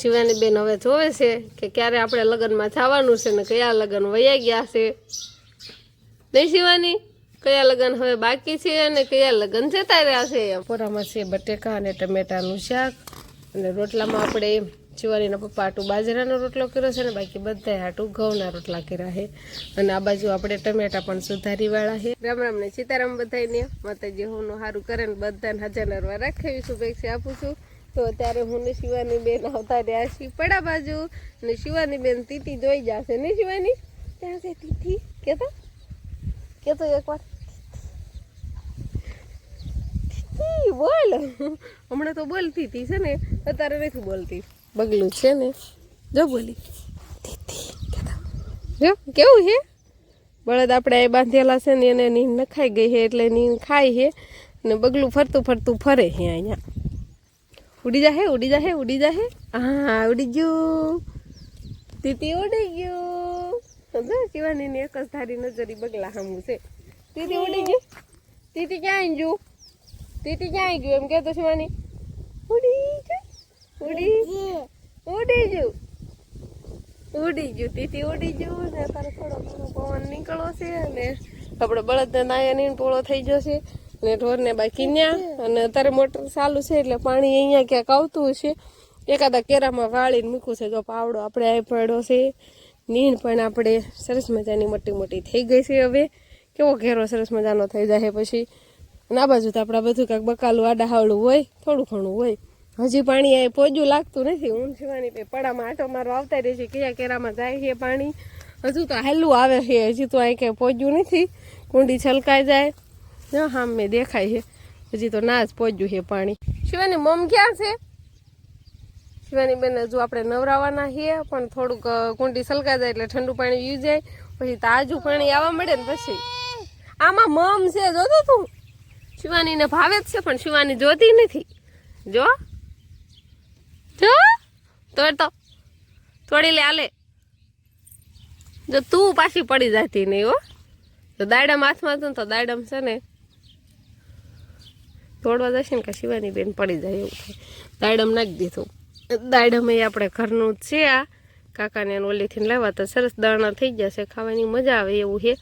શિવાની બેન હવે જોવે છે કે ક્યારે આપણે લગ્નમાં જવાનું છે ને કયા લગ્ન વયા ગયા છે નહીં શિવાની કયા લગ્ન હવે બાકી છે અને કયા લગ્ન જતા રહ્યા છે પોરામાં છે બટેકા અને ટમેટાનું શાક અને રોટલામાં આપણે શિવાનીના પપ્પા હાટું બાજરાનો રોટલો કર્યો છે ને બાકી બધા હાટું ઘઉંના રોટલા કર્યા છે અને આ બાજુ આપણે ટમેટા પણ સુધારીવાળા છે રામ રામ ને સીતારામ બધાને માતાજી હોનું સારું કરે ને બધાને હાજર નરવા રાખે શુભેચ્છા આપું છું તો અત્યારે હું ને શિવાની બેન આવતા રહ્યા છીએ પડા બાજુ ને શિવાની બેન તીતી જોઈ જશે ને શિવાની ક્યાં છે તીતી કેતો એકવાર બોલ હમણાં તો બોલતી હતી છે ને અત્યારે નથી બોલતી બગલું છે ને જો બોલી જો કેવું છે બળદ આપણે બાંધેલા છે ને એને નીંદ નખાઈ ગઈ છે એટલે નીંદ ખાય છે ને બગલું ફરતું ફરતું ફરે છે અહીંયા ઉડી જાહે હા ઉડી ગયું તીતી ઉડી ગયું શિવાનીની એક જ ધારી નજરી બગલા સામું છે તીતી ઉડી ગયું તીતી ક્યાં ગયું એમ કહેતો શિવાની ઉડી ગયું તીતી ઉડી ગયું ને અત્યારે થોડો ઘણો પવન નીકળો છે અને આપણે બળદને નાયા નીણ ટોળો થઈ જશે ને ઢોરને બાકી ન્યા અને અત્યારે મોટર ચાલુ છે એટલે પાણી અહીંયા ક્યાંક આવતું હશે એકાદા કેરામાં વાળીને મૂક્યું છે જો પાવડો આપણે આ પડ્યો છે નીણ પણ આપણે સરસ મજાની મોટી મોટી થઈ ગઈ છે હવે કેવો ઘેરો સરસ મજાનો થઈ જાય પછી અને આ બાજુ તો આપણા બધું કાંઈક બકાલું આડા હાવડું હોય થોડું ઘણું હોય હજી પાણી આ પોજું લાગતું નથી હું શિવાની પડામાં આટો મારો આવતા રહે છે કયા કેરામાં જાય છે પાણી હજુ તો હાલું આવે છે હજી તો અહીં કંઈ પોજ્યું નથી કુંડી છલકાઈ જાય હા મેં દેખાય છે હજી તો ના જ પોજ્યું છે પાણી શિવાની મમ ક્યાં છે શિવાની બેન હજુ આપણે નવરાવાના છીએ પણ થોડુંક કુંડી છલકાઈ જાય એટલે ઠંડુ પાણી પી જાય પછી તાજું પાણી આવવા મળે ને પછી આમાં મમ છે જોતો તું શિવાનીને ભાવે જ છે પણ શિવાની જોતી નથી જો તોડી લે આલે જો તું પાછી પડી જતી નહીં હો તો દાડમ હાથમાં હતું તો દાડમ છે ને તોડવા જશે ને કે શિવાની બેન પડી જાય એવું થાય દાડમ નાખી દીધું દાડમ એ આપણે ઘરનું જ છે આ કાકાને ઓલીથી લેવા તો સરસ દાણા થઈ જશે ખાવાની મજા આવે એવું છે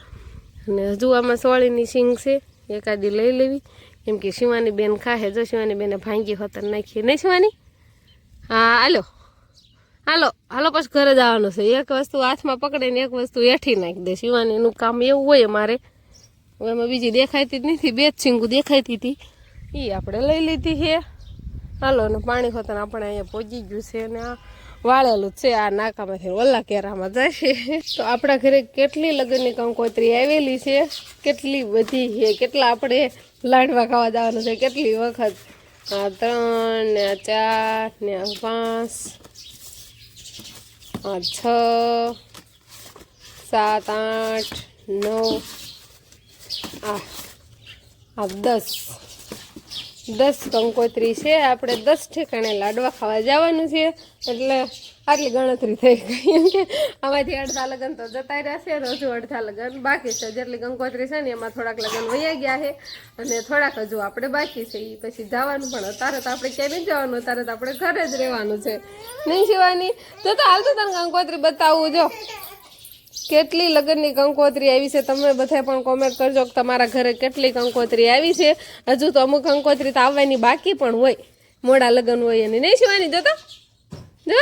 અને હજુ આમાં સોળીની સિંગ છે એકાદી લઈ લેવી કેમ કે શિવાની બેન ખાહે જો શિવાની બેને ભાંગી હોતર નાખીએ નહીં શિવાની હા હાલો પછી ઘરે જવાનું છે એક વસ્તુ હાથમાં પકડે ને એક વસ્તુ હેઠી નાખી દે શિવાનીનું કામ એવું હોય અમારે હવે એમાં બીજી દેખાતી જ નથી બે જ સિંગું દેખાતી હતી એ આપણે લઈ લીધી છે હાલો ને પાણી હોતર આપણે અહીંયા પહોંચી ગયું છે અને આ વાળેલું છે આ નાકામાંથી ઓલા કેરામાં જશે તો આપણા ઘરે કેટલી લગ્નની કંકોત્રી આવેલી છે કેટલી બધી છે કેટલા આપણે લાડવા ખાવા જવાનું છે કેટલી વખત 3 ને 4 ને 5 6 7 8 9 10 કંકોત્રી છે આપણે 10 ઠેકાણે લાડવા ખાવા જવાનું છે એટલે આટલી ગણતરી થઈ ગઈ એમ કે આમાંથી અડધા લગ્ન તો જતા રહ્યા છે હજુ અડધા લગ્ન બાકી છે જેટલી કંકોત્રી છે ને એમાં થોડાક લગ્ન વયા ગયા છે અને થોડાક હજુ આપણે બાકી છે એ પછી જવાનું પણ અત્યારે તો આપણે ક્યાંય નહીં જવાનું અત્યારે તો આપણે ઘરે જ રહેવાનું છે નહીં શિવાની તો હાલ તો તને કંકોત્રી બતાવું જો કેટલી લગ્નની કંકોત્રી આવી છે તમે બધા પણ કોમેન્ટ કરજો કે તમારા ઘરે કેટલી કંકોત્રી આવી છે હજુ તો અમુક કંકોત્રી તો આવવાની બાકી પણ હોય મોડા લગ્ન હોય એની નહીં શિવાની જોતો જો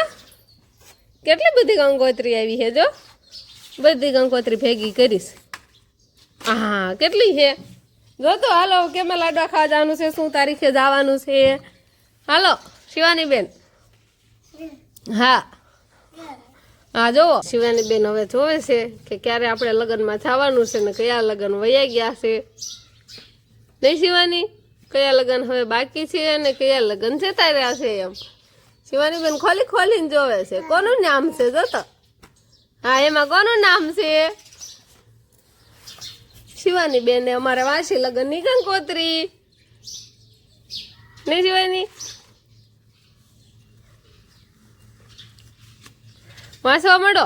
કેટલી બધી કંકોત્રી આવી છે જો બધી કંકોત્રી ભેગી કરીશ હા કેટલી છે જો તો હાલો કેમ લાડવા ખાવા જવાનું છે શું તારીખે જવાનું છે હાલો શિવાની બેન હા જુઓ શિવાની બેન હવે જોવે છે કે ક્યારે આપણે લગ્નમાં જવાનું છે ને કયા લગ્ન વયા ગયા છે નહીં શિવાની કયા લગ્ન હવે બાકી છે અને કયા લગ્ન જતા રહ્યા છે એમ શિવાની બેન ખોલીને જોવે છે કોનું નામ છે જોતો હા એમાં કોનું નામ છે શિવાની બેન અમારે વાસી લગ્નની કંકોત્રી નહીં શિવાની વાંચવા માંડો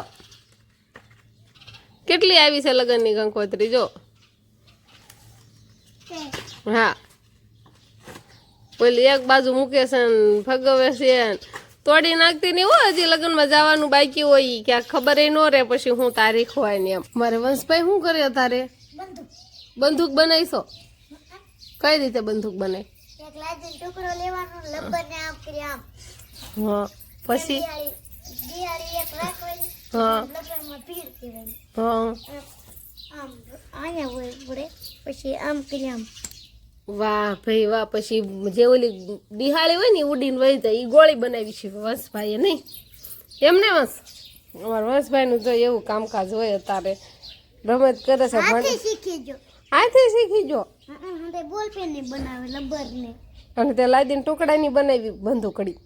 કેટલી આવી છે લગ્નની કંકોત્રી જો હા પેલી એક બાજુ મૂકે છે ને ભગવે છે તોડી નાખતી નહીં હો, હજી લગ્નમાં જવાનું બાકી હોય ક્યાંક ખબર ન રહે પછી હું તારીખ હોય ને એમ. મારે વંશભાઈ શું કરે તારે? બંદૂક બનાવીશો? કઈ રીતે બંદૂક બનાવી? હા પછી હા હા વાહ ભાઈ વાહ. પછી જે ઓલી દિહાળી હોય ને ઉડીને વહી જાય એ ગોળી બનાવી છે વંશભાઈએ નહીં એમને? વંશ અમારા વંશભાઈનું જો એવું કામકાજ હોય અત્યારે રમત કરે છે. હાથે શીખી જો અને તે લાદીને ટુકડાની બનાવી બંદૂકડી.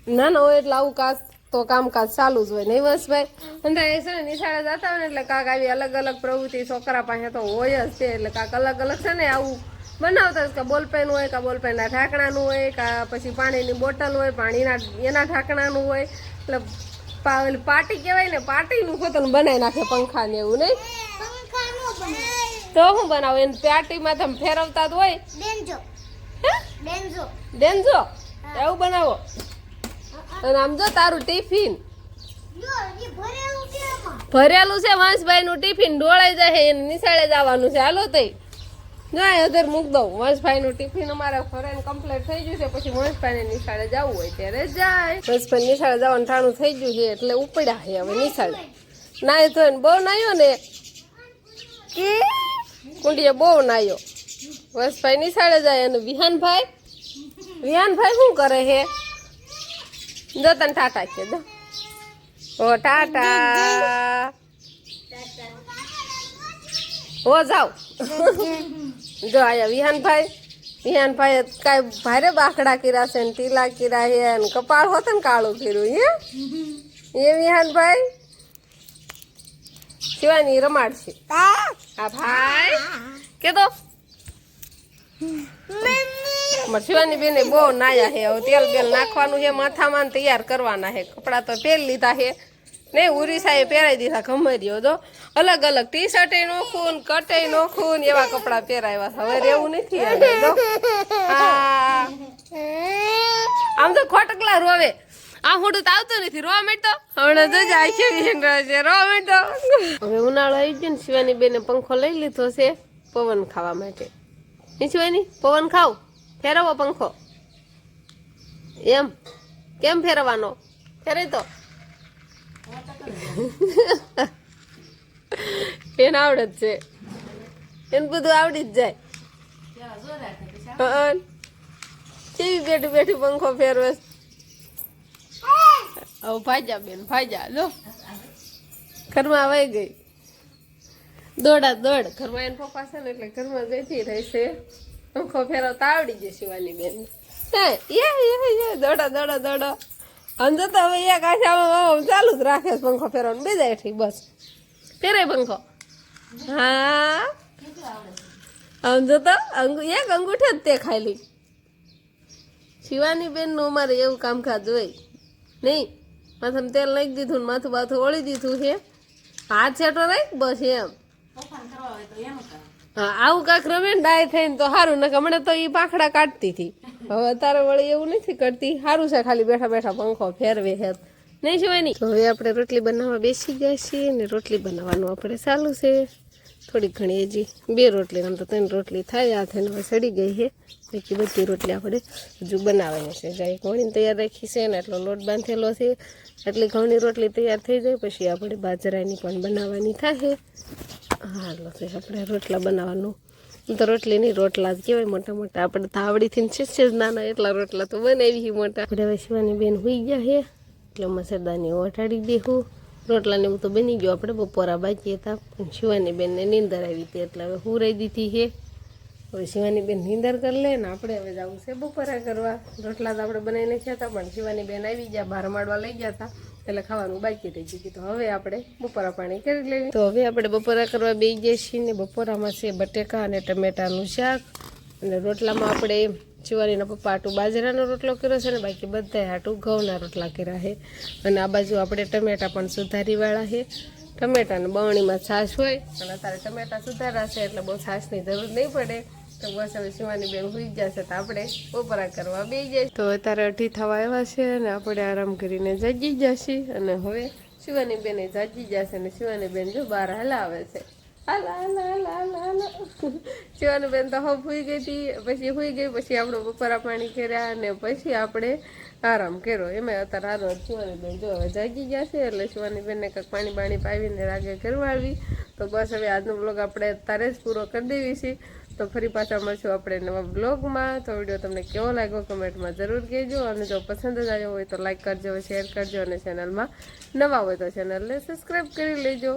ના ના હોય એટલે આવું કાક તો કામકાજ ચાલુ જ હોય નહીં વંશભાઈ? અને છે ને નિશાળે જતા હોય ને એટલે કાંક આવી અલગ અલગ પ્રવૃત્તિ છોકરા પાસે તો હોય જ છે. એટલે કાંક અલગ અલગ છે ને આવું બનાવતા કે બોલપેન હોય કે બોલપેનના ઢાંકણાનું હોય કે પછી પાણીની બોટલ હોય પાણીના એના ઢાંકણાનું હોય. એટલે પાટી કહેવાય ને પાટીનું પોતાનું બનાવી નાખે પંખા ને એવું નહીં? તો શું બનાવો એને પાટીમાં તમે ફેરવતા જ હોય. ડેન્જો એવું બનાવો. અને આમ જો તારું ટિફિન ભરેલું છે વંશભાઈ નું ટિફિન ડોળાઈ જાય એને નિશાળે જવાનું છે. હાલો તઈ જાય અધર મૂક દઉં. વંશભાઈ નું ટિફિન અમારે ફરેન કમ્પ્લીટ થઈ ગયું છે. પછી વંશભાઈ ને નિશાળે જવું હોય ત્યારે જાય. વંશભાઈ નિશાળે જવાનું ઠાણું થઈ ગયું છે એટલે ઉપડ્યા છે હવે નિશાળે. નાય તો બહુ નાયો ને કે કુંડીએ બહુ નાયો. વંશભાઈ નિશાળે જાય અને વિહાનભાઈ શું કરે છે? જો તને ટાટા કે દો. ઓ ટાટા હો જાવ. જો આયા વિહાનભાઈ કાંઈ ભારે બાકડા કર્યા છે ને ટીલા કર્યા છે ને કપાળ હોત ને કાળું કર્યું એ વિહાનભાઈ શિવાની રમાડ છે. હા ભાઈ કે દો. શિવાની બેને બહુ નાયા છે. હવે તેલ બેલ નાખવાનું છે માથામાં તૈયાર કરવાના છે. કપડા તો પહેરી લીધા છે નહીં ઉરીસાએ પહેરાવી દીધા ખમરીઓ. જો અલગ અલગ ટી શર્ટે નોખું કટે નોખું એવા કપડા પહેરાવ્યા. હવે રહેવું નથી. આમ તો ખોટકલા રોવે. આ હોડું તો આવતું નથી. રોવા માંડતો હમણાં તો જાય છે રોવા માંડતો. હવે ઉનાળો આવી ગયો ને શિવાની બેને પંખો લઈ લીધો છે પવન ખાવા માટે. શિવાની પવન ખાવ ફેરવો પંખો. એમ કેમ ફેરવાનો? ફેરવી તો એને આવડે જ છે. એને બધું આવડી જ જાય. કેવી બેઠી બેઠી પંખો ફેરવે. હવે ભાજા બેન ભાજા જો ઘરમાં વહી ગઈ. દોડા દોડ ઘરમાં એને પપ્પા છે ને એટલે ઘરમાં જઈતી રહેશે. પંખો ફેરવતા આવડી જશે શિવાની બેન. દોડા દોડા દોડો આમ જતો હવે એક આશામાં ચાલુ જ રાખે પંખો ફેરવાનું. બે જાય ઠીક બસ ફેરે પંખો. હા આમ જતો એક અંગૂઠે જ તે ખાલી. શિવાની બેન નું અમારે એવું કામકાજ હોય નહીં. માથામાં તેલ નાખી દીધું ને માથું બાથું ઓળી દીધું છે. હાથ છેટો રાખ બસ એમ. હા આવું કાંક રમે ને ડાય થઈને તો સારું. ને હમણાં તો એ પાંખડા કાઢતી હતી. હવે તારે વળી એવું નથી કરતી. સારું છે ખાલી બેઠા બેઠા પંખો ફેરવે છે નહીં શિવાની. હવે આપણે રોટલી બનાવવા બેસી ગયા છીએ ને રોટલી બનાવવાનું આપણે ચાલુ છે. થોડી ઘણી હજી 2 રોટલી આમ તો 3 રોટલી થાય. આ થઈને હવે સડી ગઈ છે. બાકી બધી રોટલી આપણે હજુ બનાવવાની છે. જાય ઘણી તૈયાર રાખી છે ને એટલો લોટ બાંધેલો છે. એટલી ઘણી રોટલી તૈયાર થઈ જાય પછી આપણે બાજરાની પણ બનાવવાની થાય. હાલો છે આપણે રોટલા બનાવવાનું. તો રોટલી નહીં રોટલા જ કહેવાય મોટા મોટા. આપણે તો આવડીથી છે જ નાના એટલા રોટલા તો બનાવી મોટા. આપણે હવે શિવાની બેન હોઈ ગયા છે એટલે મસરદાની ઓટાડી દેવું. રોટલાને એવું તો બની ગયું. આપણે બપોરા બાકી હતા પણ શિવાની બેનને નીંદર આવી હતી એટલે હવે હુરાઈ દીધી છે. હવે શિવાની બેન નીંદર કરી લે ને આપણે હવે જવું છે બપોરા કરવા. રોટલા તો આપણે બનાવી નાખ્યા હતા પણ શિવાની બેન આવી ગયા બહાર માડવા લઈ ગયા હતા એટલે ખાવાનું બાકી રહી ગયું. તો હવે આપણે બપોરા પાણી કરી લેવી. તો હવે આપણે બપોરા કરવા બેસી જઈએ છીએ ને બપોરામાં છે બટેકા અને ટમેટાનું શાક. અને રોટલામાં આપણે શિવાનીના પપ્પા હાટું બાજરાનો રોટલો કર્યો છે ને બાકી બધા હાટું ઘઉંના રોટલા કર્યા છે. અને આ બાજુ આપણે ટમેટા પણ સુધારીવાળા છે. ટમેટાને બવણીમાં છાશ હોય અને અત્યારે ટમેટા સુધારા છે એટલે બહુ છાશની જરૂર નહીં પડે. તો બસ હવે શિવાની બેન સુઈ જશે તો આપણે બપોરા કરવા બેસી જાય. તો અત્યારે 8 થવા આવ્યા છે અને આપણે આરામ કરીને જાગી જશે. અને હવે શિવાની બેન જાગી જશે અને શિવાની બેન જો બહાર હલાવે છે. હાલા હાલા હાલા હાલા હાલા. શિવાની બેન તો હબ સુઈ ગઈ હતી, પછી સુઈ ગઈ, પછી આપણે બપોરા પાણી કર્યા અને પછી આપણે આરામ કર્યો. એમાં અત્યારે હારો શિવાની બેન જો હવે જાગી જશે એટલે શિવાની બેનને કંઈક પાણી બાણી પાવીને રાગે કરવા આવી. તો બસ હવે આજનો બ્લોગ આપણે અત્યારે જ પૂરો કરી દેવી છે. તો ફરી પાછા મળશું આપણે નવા બ્લોગમાં. તો વિડીયો તમને કેવો લાગ્યો કમેન્ટમાં જરૂર કહેજો. અને જો પસંદ જ આવ્યો હોય તો લાઈક કરજો, શેર કરજો અને ચેનલમાં નવા હોય તો ચેનલને સબસ્ક્રાઈબ કરી લેજો.